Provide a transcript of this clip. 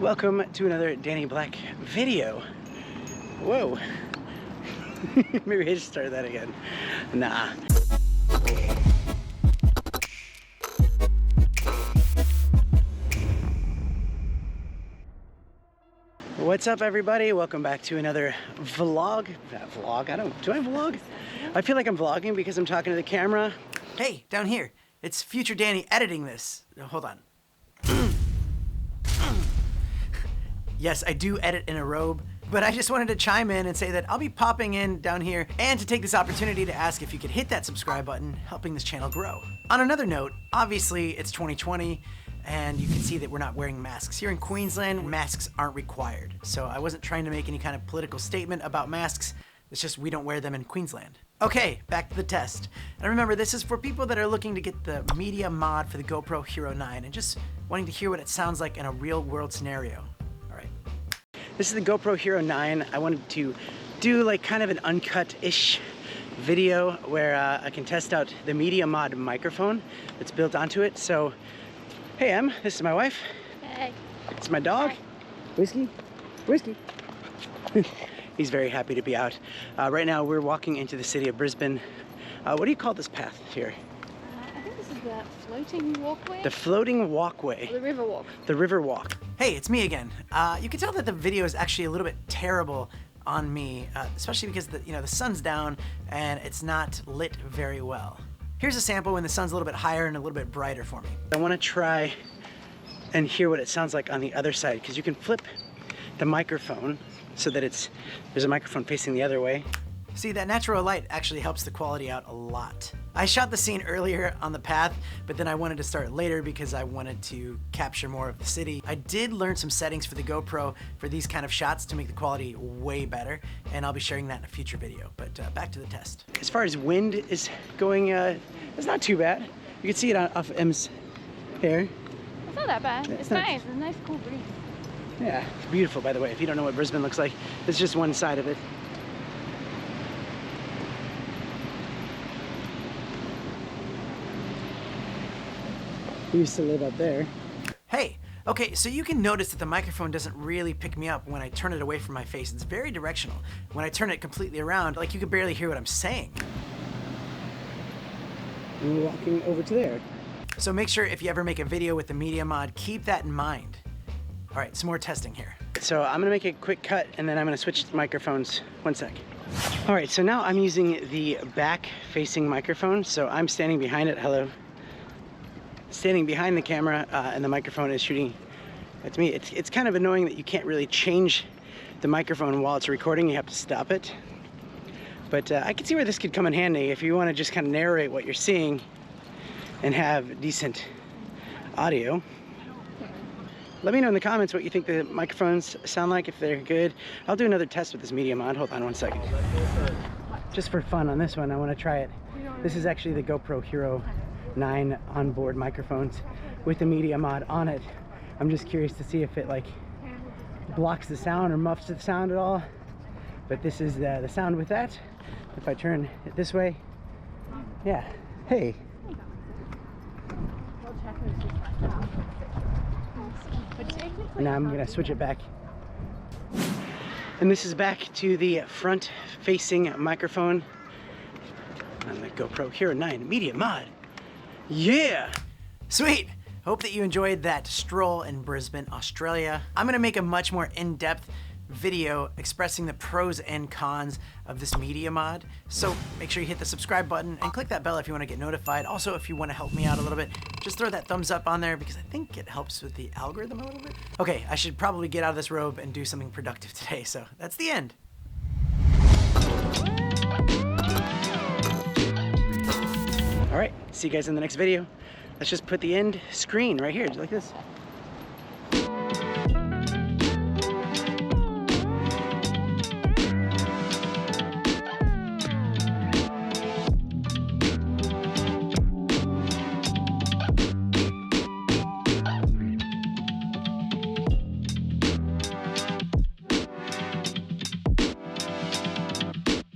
Welcome to another Danny Black video. Whoa. Maybe I should start that again. Nah. What's up, everybody? Welcome back to another vlog. Do I vlog? I feel like I'm vlogging because I'm talking to the camera. Hey, down here. It's future Danny editing this. Hold on. Yes, I do edit in a robe, but I just wanted to chime in and say that I'll be popping in down here and to take this opportunity to ask if you could hit that subscribe button, helping this channel grow. On another note, obviously it's 2020 and you can see that we're not wearing masks. Here in Queensland, masks aren't required. So I wasn't trying to make any kind of political statement about masks. It's just we don't wear them in Queensland. Okay, back to the test. And remember, this is for people that are looking to get the media mod for the GoPro Hero 9 and just wanting to hear what it sounds like in a real world scenario. This is the GoPro Hero 9. I wanted to do like kind of an uncut-ish video where I can test out the Media Mod microphone that's built onto it. So, hey Em, this is my wife. Hey. It's my dog. Hi. Whiskey. Whiskey. He's very happy to be out. Right now we're walking into the city of Brisbane. What do you call this path here? I think this is the floating walkway. The floating walkway. Or the river walk. The river walk. Hey, it's me again. You can tell that the video is actually a little bit terrible on me, especially because the sun's down and it's not lit very well. Here's a sample when the sun's a little bit higher and a little bit brighter for me. I want to try and hear what it sounds like on the other side, because you can flip the microphone so that there's a microphone facing the other way. See, that natural light actually helps the quality out a lot. I shot the scene earlier on the path, but then I wanted to start later because I wanted to capture more of the city. I did learn some settings for the GoPro for these kind of shots to make the quality way better, and I'll be sharing that in a future video. But back to the test. As far as wind is going, it's not too bad. You can see it off Em's hair. It's not that bad. It's nice. It's a nice cool breeze. Yeah, it's beautiful, by the way. If you don't know what Brisbane looks like, it's just one side of it. We used to live up there. Hey, okay, so you can notice that the microphone doesn't really pick me up when I turn it away from my face. It's very directional. When I turn it completely around, like you can barely hear what I'm saying. And we're walking over to there. So make sure if you ever make a video with the Media Mod, keep that in mind. All right, some more testing here. So I'm gonna make a quick cut and then I'm gonna switch microphones. One sec. All right, so now I'm using the back-facing microphone. So I'm standing behind it. Hello. Standing behind the camera and the microphone is shooting at me. It's kind of annoying that you can't really change the microphone while it's recording. You have to stop it. But I can see where this could come in handy if you want to just kind of narrate what you're seeing and have decent audio. Let me know in the comments what you think the microphones sound like, if they're good. I'll do another test with this Media Mod. Hold on one second. Just for fun on this one, I want to try it. This is actually the GoPro Hero 9 onboard microphones with the Media Mod on it. I'm just curious to see if it like blocks the sound or muffs the sound at all. But this is the sound with that. If I turn it this way, yeah. Hey. Now I'm gonna switch it back. And this is back to the front-facing microphone on the GoPro Hero 9 Media Mod. Yeah! Sweet! Hope that you enjoyed that stroll in Brisbane, Australia. I'm gonna make a much more in-depth video expressing the pros and cons of this Media Mod. So make sure you hit the subscribe button and click that bell if you want to get notified. Also, if you want to help me out a little bit, just throw that thumbs up on there because I think it helps with the algorithm a little bit. Okay, I should probably get out of this robe and do something productive today, so that's the end. All right, see you guys in the next video. Let's just put the end screen right here, like this.